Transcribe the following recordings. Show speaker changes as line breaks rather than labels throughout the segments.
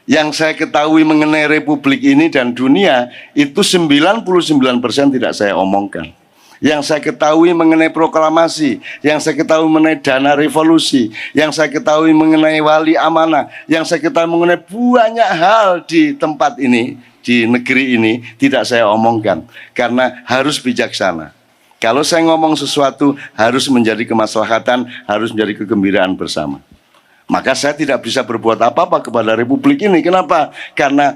Yang saya ketahui mengenai Republik ini dan dunia itu 99% tidak saya omongkan. Yang saya ketahui mengenai proklamasi, yang saya ketahui mengenai dana revolusi, yang saya ketahui mengenai wali amanah, yang saya ketahui mengenai banyak hal di tempat ini, di negeri ini tidak saya omongkan karena harus bijaksana. Kalau saya ngomong sesuatu harus menjadi kemaslahatan, harus menjadi kegembiraan bersama. Maka saya tidak bisa berbuat apa-apa kepada Republik ini. Kenapa? Karena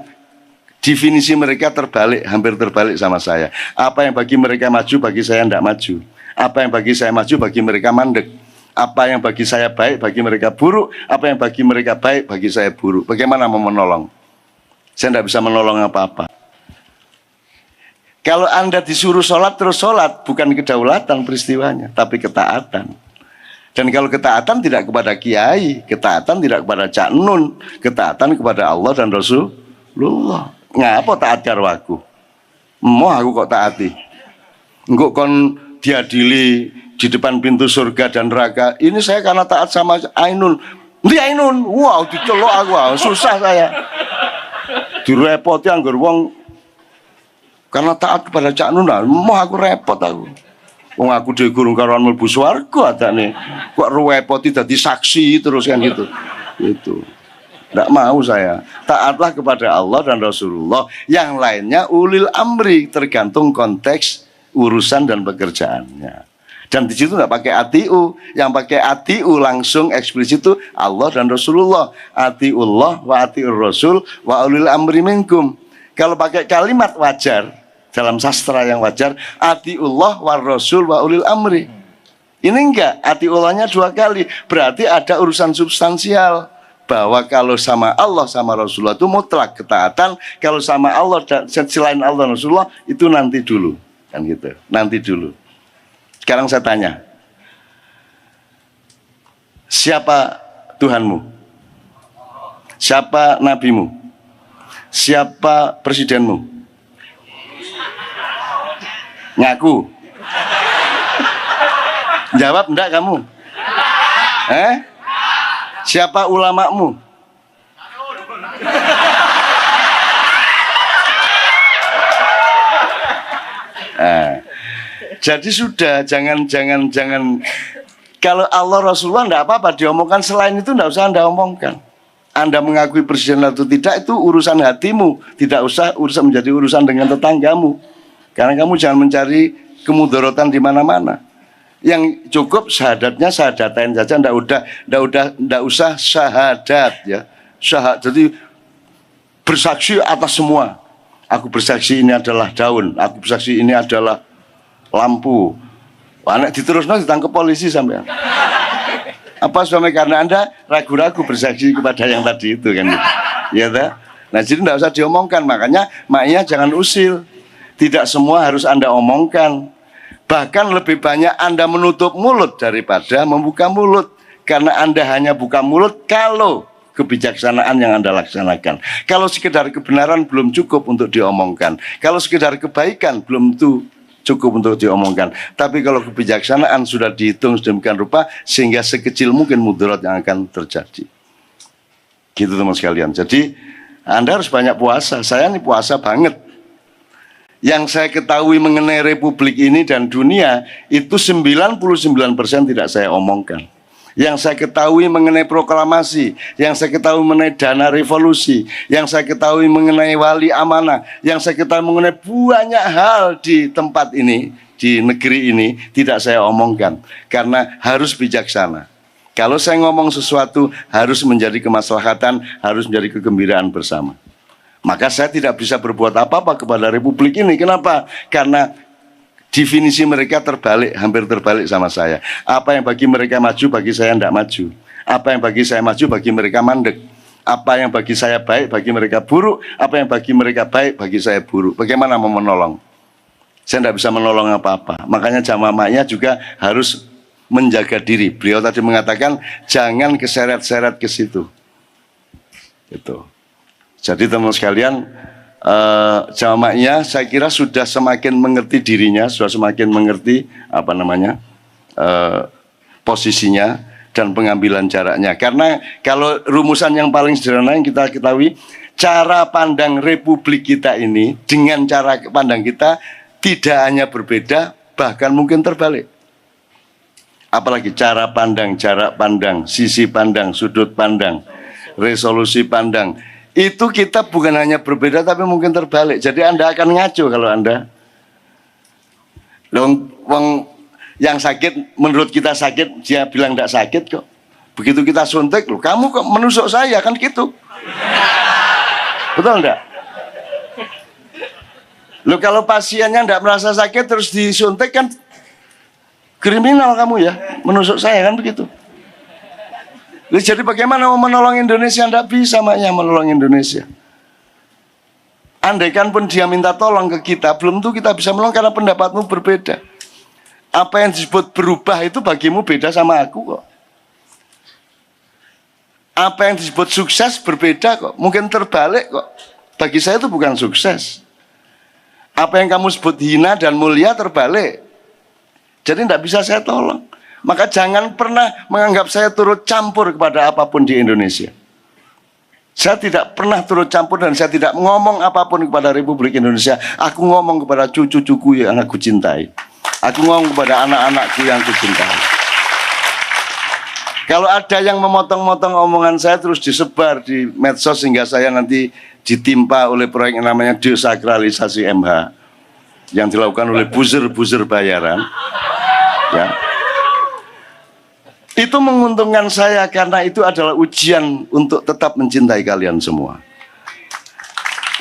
definisi mereka terbalik, hampir terbalik sama saya. Apa yang bagi mereka maju, bagi saya tidak maju. Apa yang bagi saya maju, bagi mereka mandek. Apa yang bagi saya baik, bagi mereka buruk. Apa yang bagi mereka baik, bagi saya buruk. Bagaimana mau menolong? Saya tidak bisa menolong apa-apa. Kalau Anda disuruh sholat terus sholat, bukan kedaulatan peristiwanya, tapi ketaatan. Dan kalau ketaatan tidak kepada kiai, ketaatan tidak kepada Cak Nun, ketaatan kepada Allah dan Rasulullah. Ngapa taat karo aku? Mau aku kok taati? Engko kon diadili di depan pintu surga dan neraka. Ini saya karena taat sama Ainun. Ndi Ainun? Wow, dicelok aku, susah saya. Direpoti anggar wong karena taat kepada Cak Nun. Mau aku repot aku. Wong aku dhewe gurung karuan mlebu swarga adane. Kok repoti dadi saksi terus kan gitu. Itu. Enggak mau saya. Taatlah kepada Allah dan Rasulullah. Yang lainnya ulil amri, tergantung konteks urusan dan pekerjaannya. Dan di situ enggak pakai atiu. Yang pakai atiu langsung eksplisit itu Allah dan Rasulullah. Atiullah wa atiur Rasul wa ulil amri minkum. Kalau pakai kalimat wajar dalam sastra yang wajar, atiullah war rasul wa ulil amri. Ini enggak, atiullahnya 2 kali. Berarti ada urusan substansial. Bahwa kalau sama Allah sama Rasulullah itu mutlak ketaatan. Kalau sama Allah dan selain Allah dan Rasulullah itu nanti dulu. Kan gitu, nanti dulu. Sekarang saya tanya, siapa Tuhanmu? Siapa nabimu? Siapa presidenmu? Ngaku. Jawab enggak kamu? Siapa ulamamu? Jadi sudah, jangan. Kalau Allah Rasulullah enggak apa-apa diomongkan, selain itu enggak usah Anda omongkan. Anda mengakui presiden atau tidak itu urusan hatimu, tidak usah menjadi urusan dengan tetanggamu. Karena kamu jangan mencari kemudorotan di mana-mana. Yang cukup syahadatnya syahadatain saja, ndak usah syahadat ya. Jadi bersaksi atas semua. Aku bersaksi ini adalah daun, aku bersaksi ini adalah lampu. Anak diterusno ditangkap polisi sampean. Apa suami karena Anda ragu-ragu bersaksi kepada yang tadi itu kan gitu. Ya ta? Nah, jadi ndak usah diomongkan, makanya maknya jangan usil. Tidak semua harus Anda omongkan. Bahkan lebih banyak Anda menutup mulut daripada membuka mulut. Karena Anda hanya buka mulut kalau kebijaksanaan yang Anda laksanakan. Kalau sekedar kebenaran belum cukup untuk diomongkan. Kalau sekedar kebaikan belum cukup untuk diomongkan. Tapi kalau kebijaksanaan sudah dihitung sedemikian rupa sehingga sekecil mungkin mudarat yang akan terjadi. Gitu teman sekalian. Jadi Anda harus banyak puasa. Saya ini puasa banget. Yang saya ketahui mengenai Republik ini dan dunia itu 99% tidak saya omongkan. Yang saya ketahui mengenai proklamasi, yang saya ketahui mengenai dana revolusi, yang saya ketahui mengenai wali amanah, yang saya ketahui mengenai banyak hal di tempat ini, di negeri ini tidak saya omongkan karena harus bijaksana. Kalau saya ngomong sesuatu harus menjadi kemaslahatan, harus menjadi kegembiraan bersama. Maka saya tidak bisa berbuat apa-apa kepada Republik ini. Kenapa? Karena definisi mereka terbalik, hampir terbalik sama saya. Apa yang bagi mereka maju, bagi saya tidak maju. Apa yang bagi saya maju, bagi mereka mandek. Apa yang bagi saya baik, bagi mereka buruk. Apa yang bagi mereka baik, bagi saya buruk. Bagaimana mau menolong? Saya tidak bisa menolong apa-apa. Makanya jamaahnya juga harus menjaga diri. Beliau tadi mengatakan jangan keseret-seret ke situ. Itu. Jadi teman sekalian, jamaahnya saya kira sudah semakin mengerti dirinya, sudah semakin mengerti posisinya, dan pengambilan jaraknya. Karena kalau rumusan yang paling sederhana yang kita ketahui, cara pandang republik kita ini dengan cara pandang kita tidak hanya berbeda, bahkan mungkin terbalik. Apalagi cara pandang, jarak pandang, sisi pandang, sudut pandang, resolusi pandang. Itu kita bukan hanya berbeda tapi mungkin terbalik. Jadi Anda akan ngaco kalau Anda wong yang sakit, menurut kita sakit, dia bilang tidak sakit kok. Begitu kita suntik, loh kamu kok menusuk saya, kan gitu. Betul enggak? Loh kalau pasiennya tidak merasa sakit terus disuntik kan kriminal kamu ya, menusuk saya kan begitu. Loh, jadi bagaimana mau menolong Indonesia? Tidak bisa maknya menolong Indonesia. Andaikan pun dia minta tolong ke kita, belum tentu kita bisa menolong karena pendapatmu berbeda. Apa yang disebut berubah itu bagimu beda sama aku kok. Apa yang disebut sukses berbeda kok. Mungkin terbalik kok. Bagi saya itu bukan sukses. Apa yang kamu sebut hina dan mulia terbalik. Jadi tidak bisa saya tolong. Maka jangan pernah menganggap saya turut campur kepada apapun di Indonesia. Saya tidak pernah turut campur dan saya tidak ngomong apapun kepada Republik Indonesia. Aku ngomong kepada cucu-cucuku yang aku cintai. Aku ngomong kepada anak-anakku yang aku cintai. Kalau ada yang memotong-motong omongan saya terus disebar di medsos sehingga saya nanti ditimpa oleh proyek yang namanya desakralisasi MH yang dilakukan oleh buzzer-buzzer bayaran, ya. Itu menguntungkan saya karena itu adalah ujian untuk tetap mencintai kalian semua.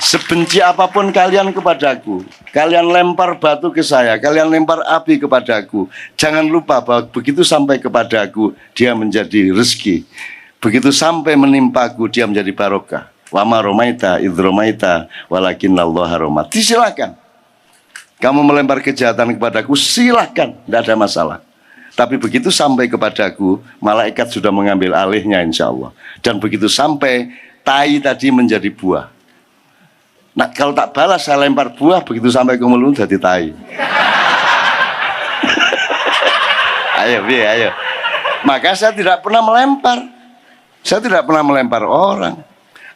Sebenci apapun kalian kepadaku, kalian lempar batu ke saya, kalian lempar api kepadaku, jangan lupa bahwa begitu sampai kepadaku, dia menjadi rezeki. Begitu sampai menimpaku, dia menjadi barokah. Wa ma romaita idh romaita walakinnallaha roma. Silakan. Kamu melempar kejahatan kepadaku, silakan, tidak ada masalah. Tapi begitu sampai kepadaku, malaikat sudah mengambil alihnya insya Allah. Dan begitu sampai, tai tadi menjadi buah. Nah kalau tak balas saya lempar buah, begitu sampai ke mulut jadi tai. Ayo. Maka saya tidak pernah melempar. Saya tidak pernah melempar orang.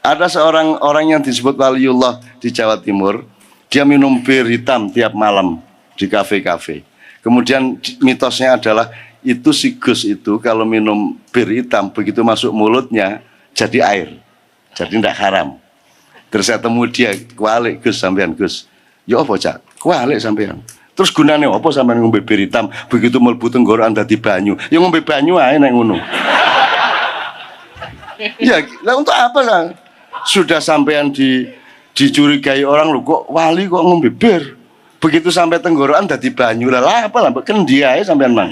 Ada seorang orang yang disebut waliullah di Jawa Timur. Dia minum bir hitam tiap malam di kafe-kafe. Kemudian mitosnya adalah itu si Gus itu kalau minum bir hitam begitu masuk mulutnya jadi air, jadi tidak haram. Terus saya temu dia, kualik Gus sampean Gus, ya apa cak, kualik sampean. Terus gunanya apa sampean ngombe bir hitam begitu mlebu tenggorokan dadi banyu, ya ngombe banyu ae nek ngono. Ya, lah untuk apa lah? Sudah sampean dicurigai orang lu kok wali kok ngombe bir. Begitu sampai tenggorokan dadi banyu lah apa lah kendi ae sampean mang.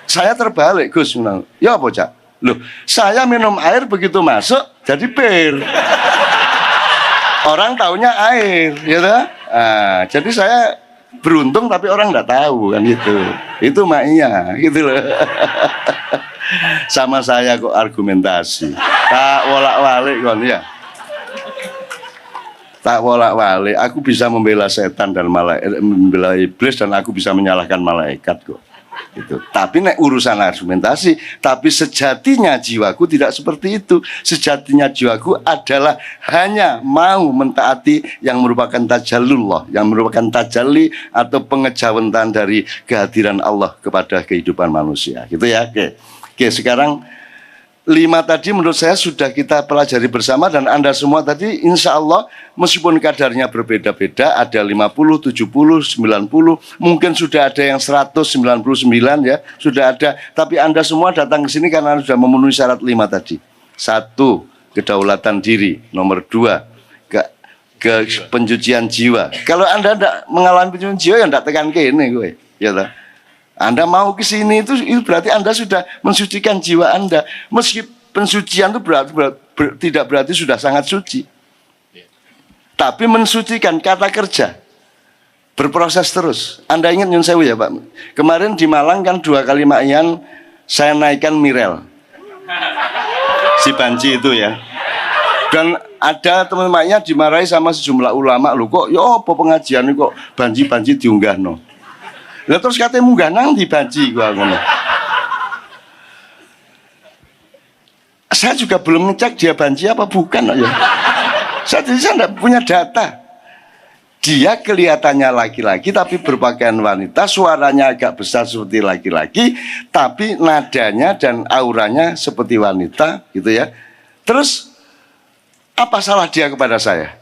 Saya terbalik Gus bilang, ya apa cak? Loh, saya minum air begitu masuk jadi bir. Orang taunya air, ya toh? Nah, jadi saya beruntung tapi orang nggak tahu kan gitu. Itu maknya, gitu loh. Sama saya kok argumentasi. Tak wolak-walik kon ya. Tak wolak-walik, aku bisa membela setan dan membela iblis dan aku bisa menyalahkan malaikat kok. Gitu. Tapi nek urusan argumentasi, tapi sejatinya jiwaku tidak seperti itu. Sejatinya jiwaku adalah hanya mau mentaati yang merupakan tajallullah, yang merupakan tajalli atau pengejawentan dari kehadiran Allah kepada kehidupan manusia. Gitu ya. Oke, sekarang 5 tadi menurut saya sudah kita pelajari bersama dan Anda semua tadi insya Allah meskipun kadarnya berbeda-beda ada 50, 70, 90 mungkin sudah ada yang 199 ya sudah ada tapi Anda semua datang ke sini karena Anda sudah memenuhi syarat 5 tadi. 1. Kedaulatan diri. Nomor 2. Ke pencucian jiwa. Kalau Anda tidak mengalami pencucian jiwa ya tidak tekan ke ini gue ya lah. Anda mau ke sini itu berarti Anda sudah mensucikan jiwa Anda. Meski pensucian itu tidak berarti sudah sangat suci. Tapi mensucikan kata kerja. Berproses terus. Anda ingat Nyun Sewu ya Pak? Kemarin di Malang kan 2 kali makyan saya naikkan Mirel. Si Banci itu ya. Dan ada teman-temannya dimarahi sama sejumlah ulama. Loh kok ya apa pengajian ini kok banci-banci diunggah no. Lah terus katanya munggah nang di banci gua ngono. Saya juga belum ngecek dia banci apa bukan ya. Saya tidak punya data. Dia kelihatannya laki-laki tapi berpakaian wanita, suaranya agak besar seperti laki-laki, tapi nadanya dan auranya seperti wanita, gitu ya. Terus apa salah dia kepada saya?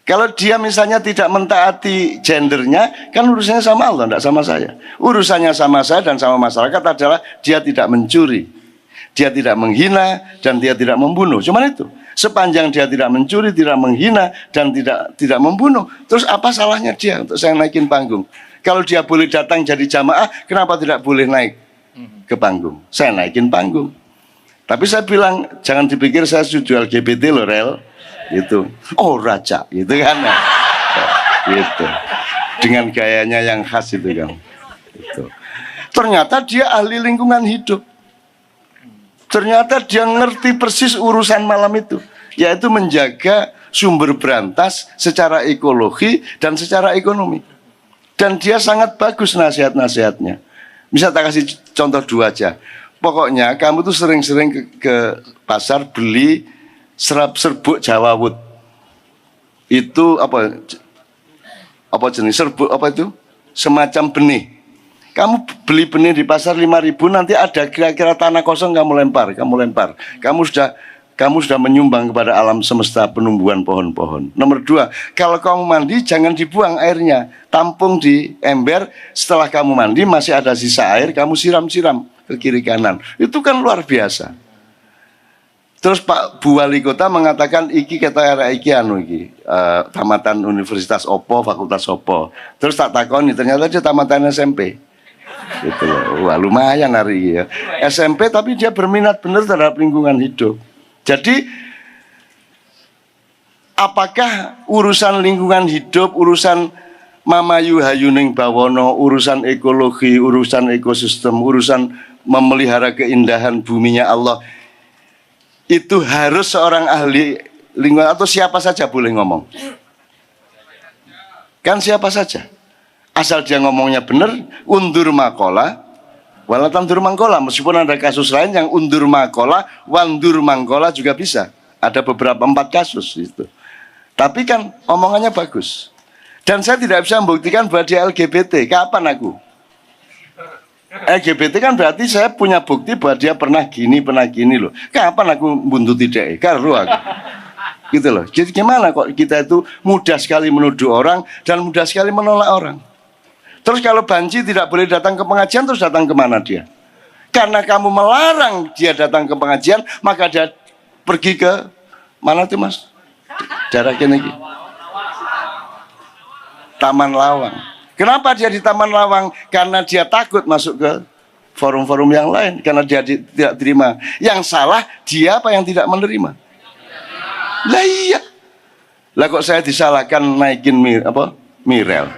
Kalau dia misalnya tidak mentaati gendernya, kan urusannya sama Allah, tidak sama saya. Urusannya sama saya dan sama masyarakat adalah dia tidak mencuri, dia tidak menghina, dan dia tidak membunuh. Cuman itu. Sepanjang dia tidak mencuri, tidak menghina, dan tidak membunuh, terus apa salahnya dia untuk saya naikin panggung? Kalau dia boleh datang jadi jamaah, kenapa tidak boleh naik ke panggung? Saya naikin panggung. Tapi saya bilang, jangan dipikir saya setuju LGBT loh, Rel. Gitu. Oh raja, gitu kan. Gitu. Dengan gayanya yang khas itu kan. Gitu. Ternyata dia ahli lingkungan hidup. Ternyata dia ngerti persis urusan malam itu, yaitu menjaga sumber berantas secara ekologi dan secara ekonomi. Dan dia sangat bagus nasihat-nasihatnya. Bisa tak kasih contoh 2 aja. Pokoknya kamu tuh sering-sering ke pasar beli serbuk Jawa Wood. Itu apa jenis serbuk apa itu? Semacam benih. Kamu beli benih di pasar 5.000, nanti ada kira-kira tanah kosong kamu lempar. Kamu sudah menyumbang kepada alam semesta penumbuhan pohon-pohon. Nomor 2, kalau kamu mandi jangan dibuang airnya, tampung di ember. Setelah kamu mandi masih ada sisa air, kamu siram-siram ke kiri kanan. Itu kan luar biasa. Terus Pak Bu Wali Kota mengatakan iki tamatan Universitas Opo, Fakultas Opo. Terus tak takoni, ternyata dia tamatan SMP. Gitu loh. Wah, lumayan hari ini ya. SMP tapi dia berminat benar terhadap lingkungan hidup. Jadi apakah urusan lingkungan hidup, urusan Mamayu Hayuning Bawono, urusan ekologi, urusan ekosistem, urusan memelihara keindahan buminya Allah, itu harus seorang ahli lingkungan atau siapa saja boleh ngomong? Kan siapa saja. Asal dia ngomongnya benar, undur makola, walatan dur mangkola. Meskipun ada kasus lain yang undur makola, wandur mangkola juga bisa. Ada beberapa 4 kasus itu. Tapi kan omongannya bagus. Dan saya tidak bisa membuktikan bahwa dia LGBT. Kapan aku? LGBT kan berarti saya punya bukti bahwa dia pernah gini loh. Kapan aku buntuti dia? Karo aku. Gitu loh. Jadi gimana kok kita itu mudah sekali menuduh orang dan mudah sekali menolak orang. Terus kalau banci tidak boleh datang ke pengajian, terus datang kemana dia? Karena kamu melarang dia datang ke pengajian, maka dia pergi ke mana tuh mas? Daerah kene iki. Taman Lawang. Kenapa dia di Taman Lawang? Karena dia takut masuk ke forum-forum yang lain. Karena dia tidak terima. Yang salah dia apa yang tidak menerima? Lah iya. Lah kok saya disalahkan naikin Mirel?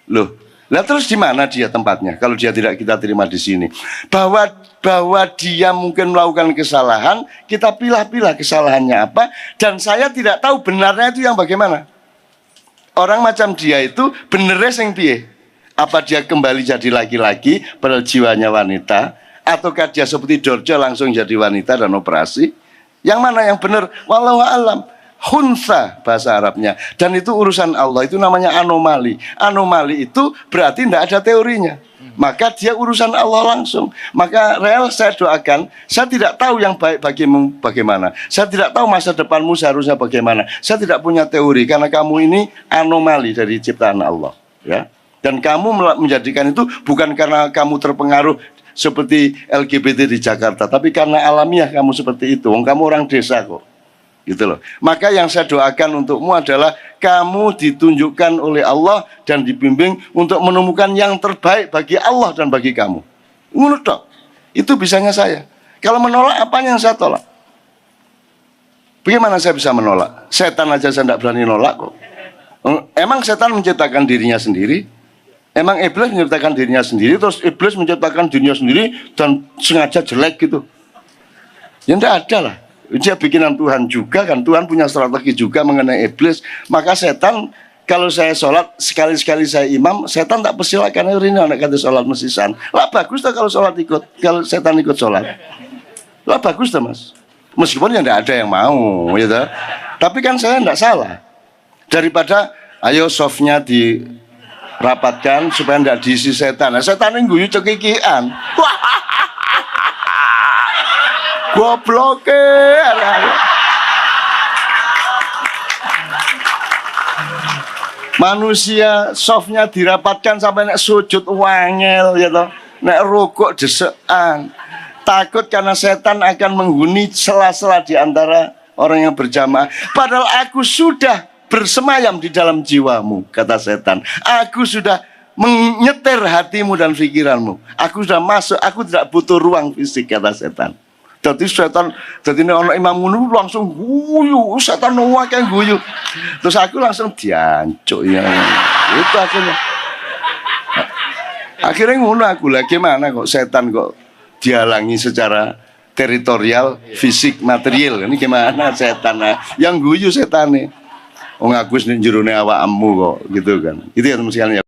Loh. Lah terus di mana dia tempatnya kalau dia tidak kita terima di sini? Bahwa dia mungkin melakukan kesalahan, kita pilah-pilah kesalahannya apa, dan saya tidak tahu benarnya itu yang bagaimana. Orang macam dia itu benernya sing piye? Apa dia kembali jadi laki-laki padahal jiwanya wanita, ataukah dia seperti Dorjo langsung jadi wanita dan operasi? Yang mana yang benar? Wallahu a'lam. Hunsa bahasa Arabnya. Dan itu urusan Allah, itu namanya anomali. Anomali itu berarti tidak ada teorinya. Maka dia urusan Allah langsung. Maka real saya doakan, saya tidak tahu yang baik bagimu bagaimana. Saya tidak tahu masa depanmu seharusnya bagaimana. Saya tidak punya teori karena kamu ini anomali dari ciptaan Allah, ya. Dan kamu menjadikan itu bukan karena kamu terpengaruh seperti LGBT di Jakarta, tapi karena alamiah kamu seperti itu. Kamu orang desa kok. Gitu loh. Maka yang saya doakan untukmu adalah kamu ditunjukkan oleh Allah dan dibimbing untuk menemukan yang terbaik bagi Allah dan bagi kamu. Menurut dok, itu bisanya saya. Kalau menolak, apa yang saya tolak? Bagaimana saya bisa menolak? Setan aja saya tidak berani nolak kok. Emang setan menciptakan dirinya sendiri? Emang iblis menciptakan dirinya sendiri, terus iblis menciptakan dirinya sendiri dan sengaja jelek gitu? Ya tidak ada lah. Dia bikinan Tuhan juga kan, Tuhan punya strategi juga mengenai iblis. Maka setan, kalau saya sholat sekali-sekali saya imam, setan tak persilakan ini anak kata sholat mesisan. Lah bagus tak kalau sholat ikut, kalau setan ikut sholat. Lah bagus dah Mas. Meskipun ya enggak ada yang mau gitu. Tapi kan saya enggak salah. Daripada ayo softnya dirapatkan supaya enggak diisi setan. Nah, setan yang guyu cekikian. Gobloke. Manusia softnya dirapatkan sampai nek sujud wangel ya toh. Nek rukuk desekan. Takut karena setan akan menghuni sela-sela di antara orang yang berjamaah. Padahal aku sudah bersemayam di dalam jiwamu, kata setan. Aku sudah menyetir hatimu dan pikiranmu. Aku sudah masuk, aku tidak butuh ruang fisik, kata setan. Jadi setan, jadi ini orang imam ngono langsung guyu, setan wae guyu. Terus aku langsung diancuk ya. Itu akhirnya. Akhirnya ngono aku lah, gimana kok setan kok dihalangi secara teritorial, fisik, material. Ini gimana setan? Yang guyu setan nih. Wong aku sing jerone awakmu kok gitu kan. Itu ya teman sekalian ya.